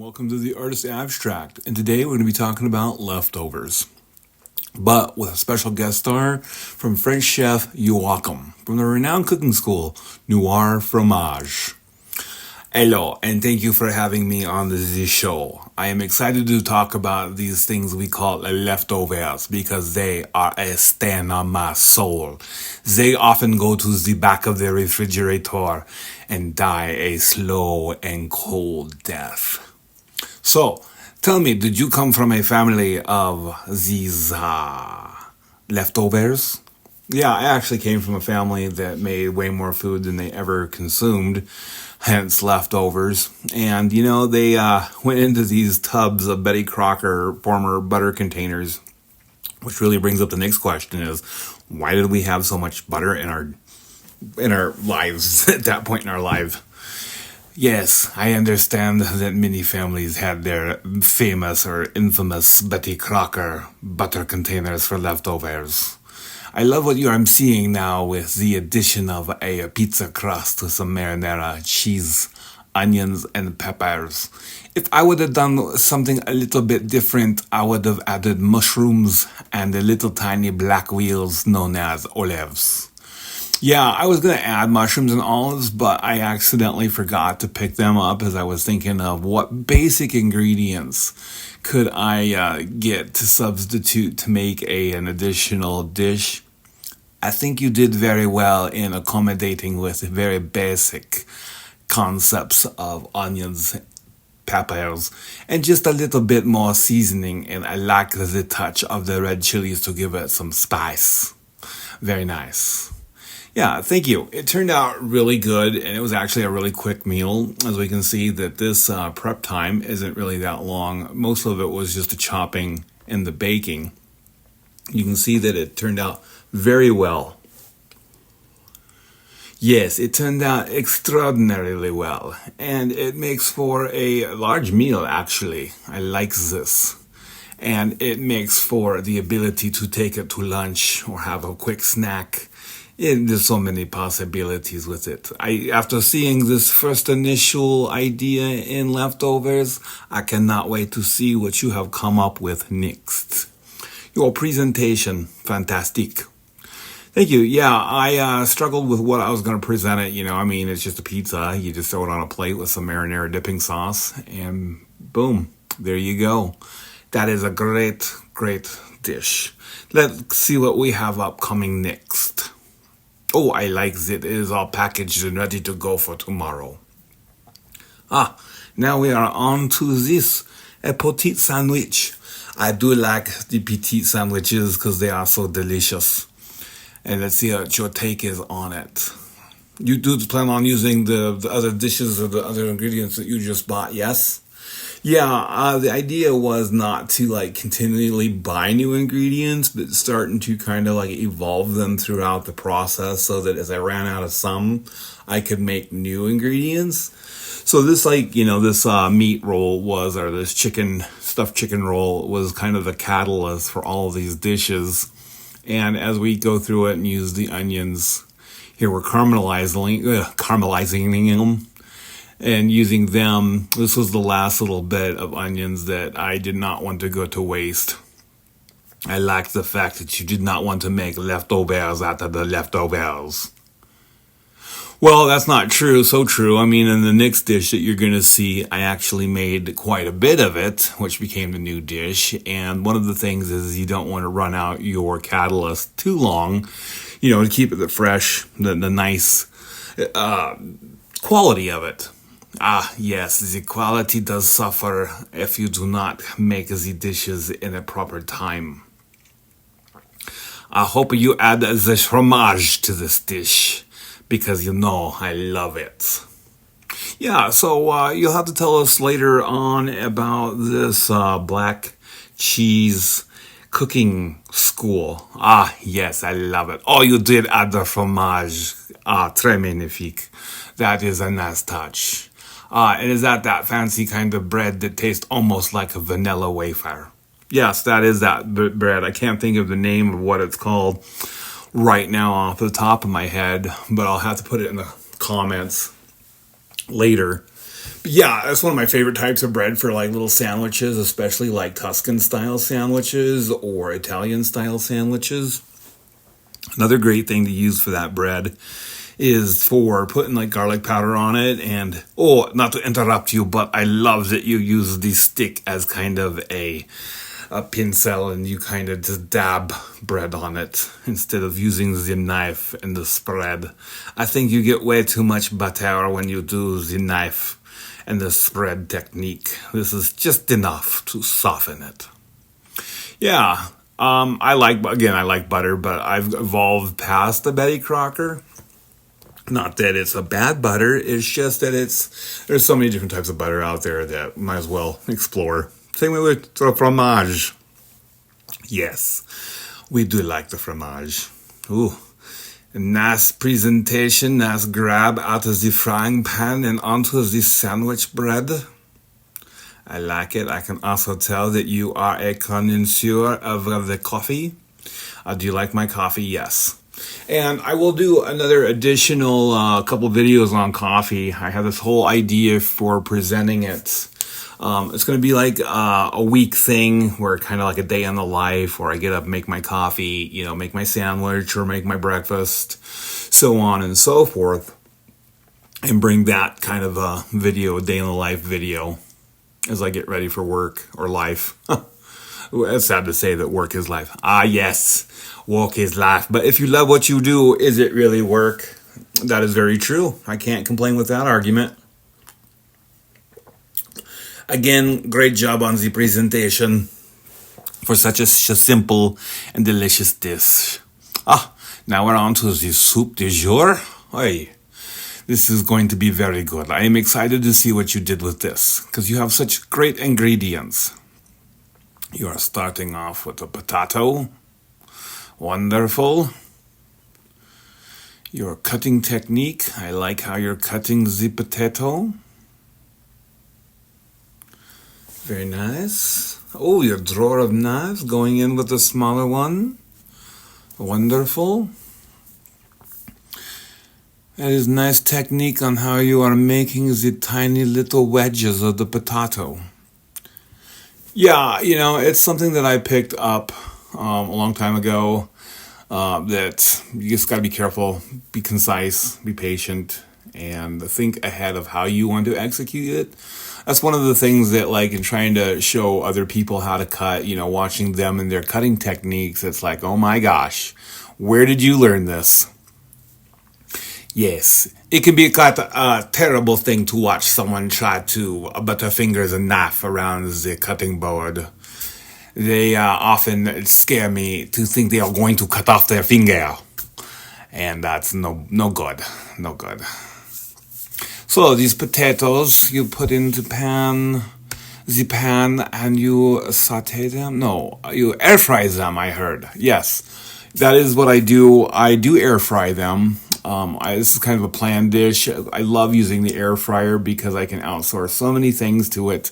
welcome to the Artist Abstract. And today we're going to be talking about leftovers, but with a special guest star from French chef Joachim from the renowned cooking school Noir Fromage. Hello, and thank you for having me on this show. I am excited to talk about these things we call leftovers because they are a stain on my soul. They often go to the back of the refrigerator and die a slow and cold death. So, tell me, did you come from a family of these leftovers? Yeah, I actually came from a family that made way more food than they ever consumed, hence leftovers. And, they went into these tubs of Betty Crocker former butter containers, which really brings up the next question is, why did we have so much butter in our lives at that point in our life? Yes, I understand that many families had their famous or infamous Betty Crocker butter containers for leftovers. I love what I'm seeing now with the addition of a pizza crust with some marinara, cheese, onions, and peppers. If I would have done something a little bit different, I would have added mushrooms and the little tiny black wheels known as olives. Yeah, I was going to add mushrooms and olives, but I accidentally forgot to pick them up as I was thinking of what basic ingredients could I get to substitute to make an additional dish. I think you did very well in accommodating with very basic concepts of onions, peppers, and just a little bit more seasoning, and I like the touch of the red chilies to give it some spice. Very nice. Yeah, thank you. It turned out really good, and it was actually a really quick meal. As we can see that this prep time isn't really that long. Most of it was just the chopping and the baking. You can see that it turned out very well. Yes, it turned out extraordinarily well, and it makes for a large meal, actually. I like this. And it makes for the ability to take it to lunch or have a quick snack. There's so many possibilities with it. After seeing this first initial idea in leftovers, I cannot wait to see what you have come up with next. Your presentation, fantastic. Thank you. Yeah, I struggled with what I was going to present it. It's just a pizza. You just throw it on a plate with some marinara dipping sauce, and boom, there you go. That is a great, great dish. Let's see what we have upcoming next. Oh, I like that it is all packaged and ready to go for tomorrow. Now we are on to this, a petite sandwich. I do like the petite sandwiches because they are so delicious. And let's see what your take is on it. You do plan on using the other dishes or the other ingredients that you just bought, yes? Yeah, the idea was not to continually buy new ingredients, but starting to kind of evolve them throughout the process so that as I ran out of some, I could make new ingredients. So this this meat roll was, or this stuffed chicken roll was kind of the catalyst for all of these dishes. And as we go through it and use the onions, here we're caramelizing them. And using them, this was the last little bit of onions that I did not want to go to waste. I liked the fact that you did not want to make leftovers out of the leftovers. Well, that's not true, so true. In the next dish that you're going to see, I actually made quite a bit of it, which became the new dish. And one of the things is you don't want to run out your catalyst too long, to keep it fresh, the nice quality of it. Yes, the quality does suffer if you do not make the dishes in a proper time. I hope you add the fromage to this dish, because I love it. Yeah, so you'll have to tell us later on about this black cheese cooking school. Yes, I love it. Oh, you did add the fromage. Très magnifique. That is a nice touch. And is that fancy kind of bread that tastes almost like a vanilla wafer? Yes, that is that bread. I can't think of the name of what it's called right now off the top of my head, but I'll have to put it in the comments later. Yeah, that's one of my favorite types of bread for like little sandwiches, especially like Tuscan style sandwiches or Italian style sandwiches. Another great thing to use for that bread is for putting like garlic powder on it. And oh, not to interrupt you, but I love that you use the stick as kind of a pincel, and you kind of just dab bread on it instead of using the knife and the spread. I think you get way too much butter when you do the knife and the spread technique. This is just enough to soften it. Yeah, I like butter, but I've evolved past the Betty Crocker. Not that it's a bad butter, it's just that there's so many different types of butter out there that might as well explore. Same way with the fromage. Yes, we do like the fromage. Ooh, nice presentation, nice grab out of the frying pan and onto the sandwich bread. I like it. I can also tell that you are a connoisseur of the coffee. Do you like my coffee? Yes. And I will do another additional couple videos on coffee. I have this whole idea for presenting it. It's going to be like a week thing where kind of like a day in the life where I get up, make my coffee, make my sandwich or make my breakfast, so on and so forth, and bring that kind of a video, a day in the life video, as I get ready for work or life. It's sad to say that work is life. Ah, yes, work is life. But if you love what you do, is it really work? That is very true. I can't complain with that argument. Again, great job on the presentation for such a simple and delicious dish. Now we're on to the soup du jour. Hey, this is going to be very good. I am excited to see what you did with this because you have such great ingredients. You are starting off with a potato. Wonderful. Your cutting technique. I like how you're cutting the potato. Very nice. Oh, your drawer of knives going in with the smaller one. Wonderful. That is nice technique on how you are making the tiny little wedges of the potato. Yeah, it's something that I picked up a long time ago, that you just got to be careful, be concise, be patient, and think ahead of how you want to execute it. That's one of the things that, like, in trying to show other people how to cut, watching them and their cutting techniques, it's like, oh my gosh, where did you learn this? Yes, it can be quite a terrible thing to watch someone try to butterfingers a knife around the cutting board. They often scare me to think they are going to cut off their finger. And that's no good. No good. So these potatoes you put into the pan and you saute them? No, you air fry them, I heard. Yes, that is what I do. I do air fry them. This is kind of a planned dish. I love using the air fryer because I can outsource so many things to it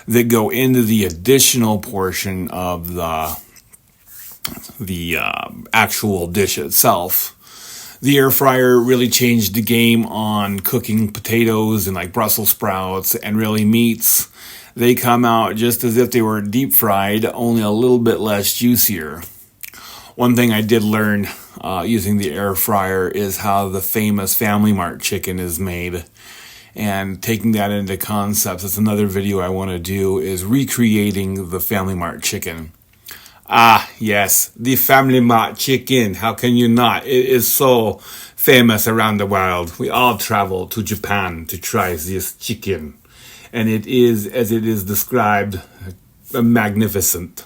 that go into the additional portion of the actual dish itself. The air fryer really changed the game on cooking potatoes and like Brussels sprouts and really meats. They come out just as if they were deep fried, only a little bit less juicier. One thing I did learn using the air fryer is how the famous Family Mart chicken is made. And taking that into concepts, that's another video I want to do, is recreating the Family Mart chicken. Ah, yes, the Family Mart chicken. How can you not? It is so famous around the world. We all travel to Japan to try this chicken. And it is, as it is described, magnificent.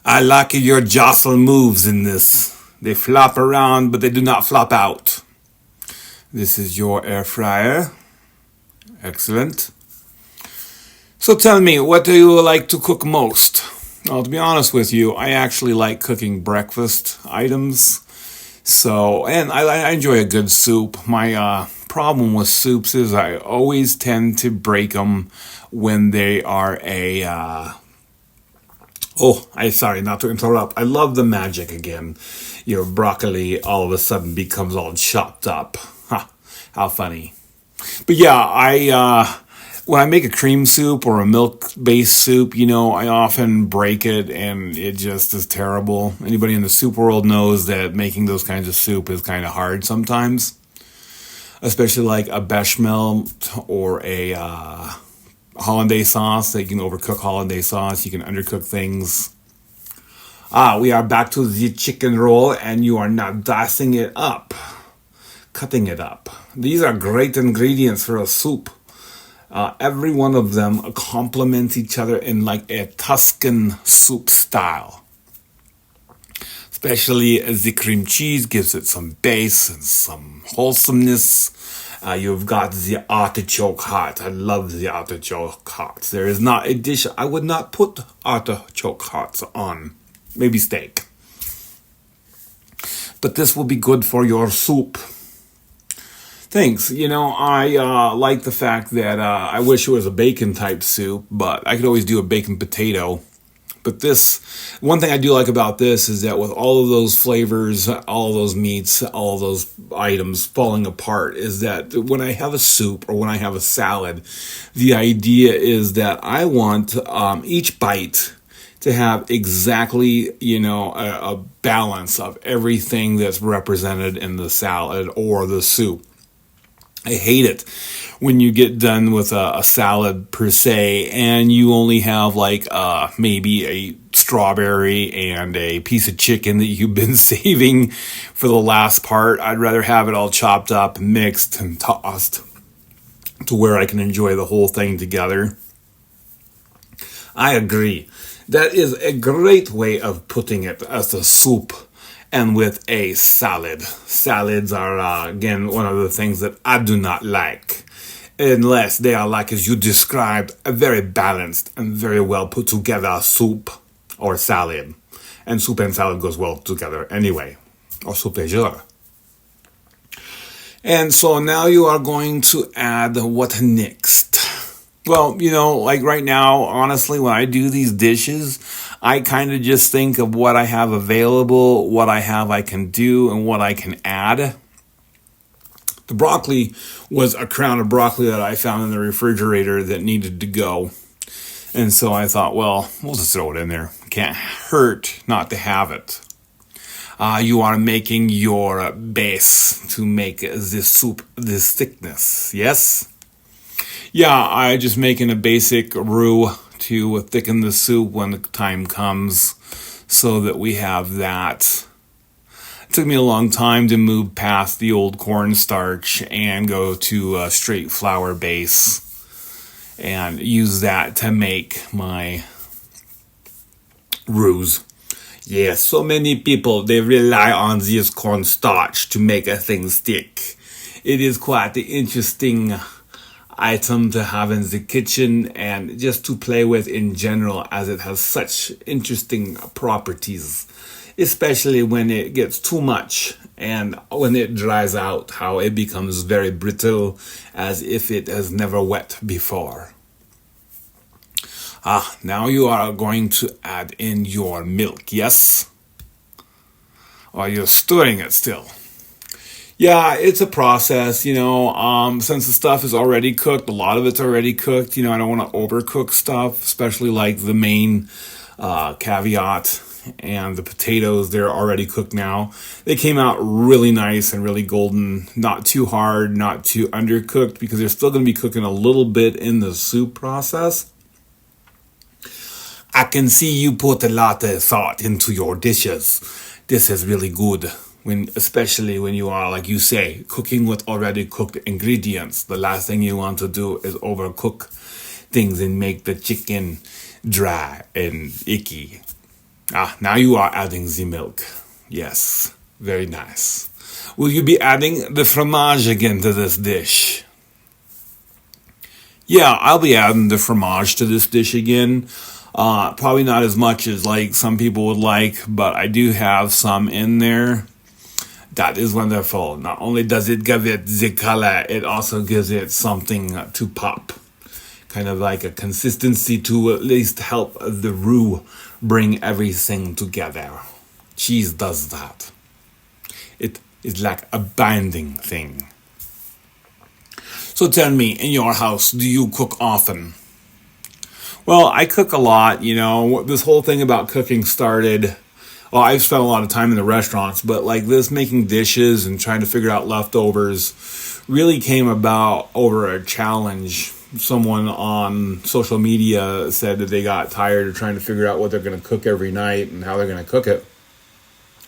I like your jostle moves in this. They flop around, but they do not flop out. This is your air fryer. Excellent. So tell me, what do you like to cook most? Well, to be honest with you, I actually like cooking breakfast items. And I enjoy a good soup. My problem with soups is I always tend to break them when they are sorry, not to interrupt. I love the magic again. Your broccoli all of a sudden becomes all chopped up. Ha, how funny. But yeah, when I make a cream soup or a milk-based soup, I often break it, and it just is terrible. Anybody in the soup world knows that making those kinds of soup is kind of hard sometimes, especially like a bechamel or a hollandaise sauce. That you can overcook hollandaise sauce. You can undercook things. We are back to the chicken roll, and you are now dicing it up, cutting it up. These are great ingredients for a soup. Every one of them complements each other in like a Tuscan soup style. Especially the cream cheese gives it some base and some wholesomeness. You've got the artichoke heart. I love the artichoke hearts. There is not a dish I would not put artichoke hearts on. Maybe steak. But this will be good for your soup. Thanks. I like the fact that I wish it was a bacon type soup, but I could always do a bacon potato. But one thing I do like about this is that with all of those flavors, all of those meats, all of those items falling apart, is that when I have a soup or when I have a salad, the idea is that I want each bite to have exactly, a balance of everything that's represented in the salad or the soup. I hate it when you get done with a salad per se and you only have like maybe a strawberry and a piece of chicken that you've been saving for the last part. I'd rather have it all chopped up, mixed, and tossed to where I can enjoy the whole thing together. I agree. That is a great way of putting it as a soup and with a salad. Salads are, again, one of the things that I do not like. Unless they are like, as you described, a very balanced and very well put together soup or salad. And soup and salad goes well together anyway. Or soup et jure. And so now you are going to add what next? Well, like right now, honestly, when I do these dishes, I kind of just think of what I have available, what I have I can do, and what I can add. The broccoli was a crown of broccoli that I found in the refrigerator that needed to go. And so I thought, well, we'll just throw it in there. Can't hurt not to have it. You are making your base to make this soup this thickness, yes? Yeah, I just making a basic roux to thicken the soup when the time comes so that we have that. It took me a long time to move past the old cornstarch and go to a straight flour base and use that to make my roux. Yes, so many people, they rely on this cornstarch to make a thing stick. It is quite the interesting item to have in the kitchen and just to play with in general, as it has such interesting properties, especially when it gets too much and when it dries out, how it becomes very brittle as if it has never wet before. Now you are going to add in your milk, yes? Or you're stirring it still? Yeah, it's a process, since the stuff is already cooked, a lot of it's already cooked, I don't want to overcook stuff, especially like the main caveat and the potatoes, they're already cooked now. They came out really nice and really golden, not too hard, not too undercooked, because they're still going to be cooking a little bit in the soup process. I can see you put a lot of thought into your dishes. This is really good. Especially when you are, like you say, cooking with already cooked ingredients. The last thing you want to do is overcook things and make the chicken dry and icky. Now you are adding the milk. Yes, very nice. Will you be adding the fromage again to this dish? Yeah, I'll be adding the fromage to this dish again. Probably not as much as like some people would like, but I do have some in there. That is wonderful. Not only does it give it the color, it also gives it something to pop. Kind of like a consistency to at least help the roux bring everything together. Cheese does that. It is like a binding thing. So tell me, in your house, do you cook often? Well, I cook a lot, This whole thing about cooking started. Well, I've spent a lot of time in the restaurants, but like this making dishes and trying to figure out leftovers really came about over a challenge. Someone on social media said that they got tired of trying to figure out what they're going to cook every night and how they're going to cook it.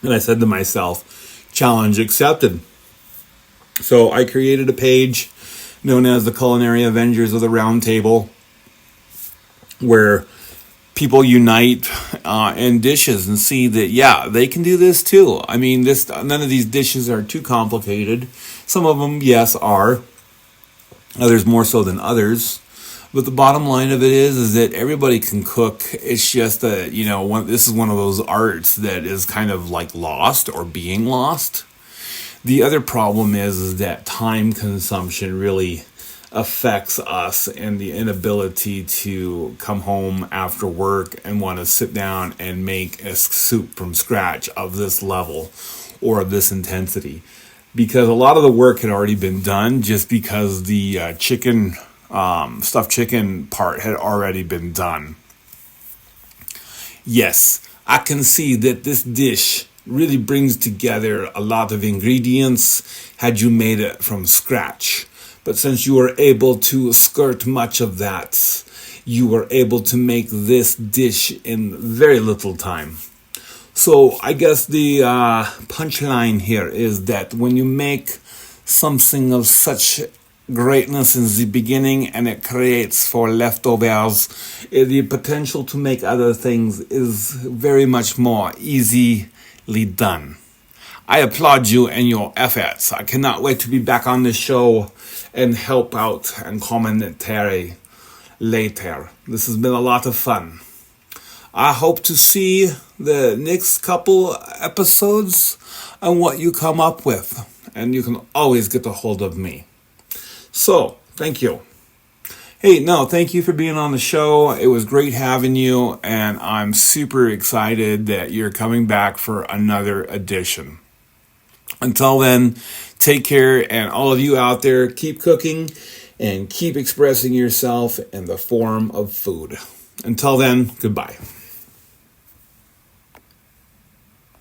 And I said to myself, challenge accepted. So I created a page known as the Culinary Avengers of the Round Table, where people unite in dishes and see that, yeah, they can do this too. I mean, none of these dishes are too complicated. Some of them, yes, are. Others more so than others. But the bottom line of it is that everybody can cook. It's just that, this is one of those arts that is kind of like lost or being lost. The other problem is that time consumption really affects us and the inability to come home after work and want to sit down and make a soup from scratch of this level or of this intensity. Because a lot of the work had already been done just because the stuffed chicken part had already been done. Yes, I can see that this dish really brings together a lot of ingredients had you made it from scratch. But since you were able to skirt much of that, you were able to make this dish in very little time. So I guess the punchline here is that when you make something of such greatness in the beginning and it creates for leftovers, the potential to make other things is very much more easily done. I applaud you and your efforts. I cannot wait to be back on the show and help out and commentary later. This has been a lot of fun. I hope to see the next couple episodes and what you come up with. And you can always get a hold of me. So, thank you. Hey, no, thank you for being on the show. It was great having you, and I'm super excited that you're coming back for another edition. Until then, take care, and all of you out there, keep cooking and keep expressing yourself in the form of food. Until then, goodbye.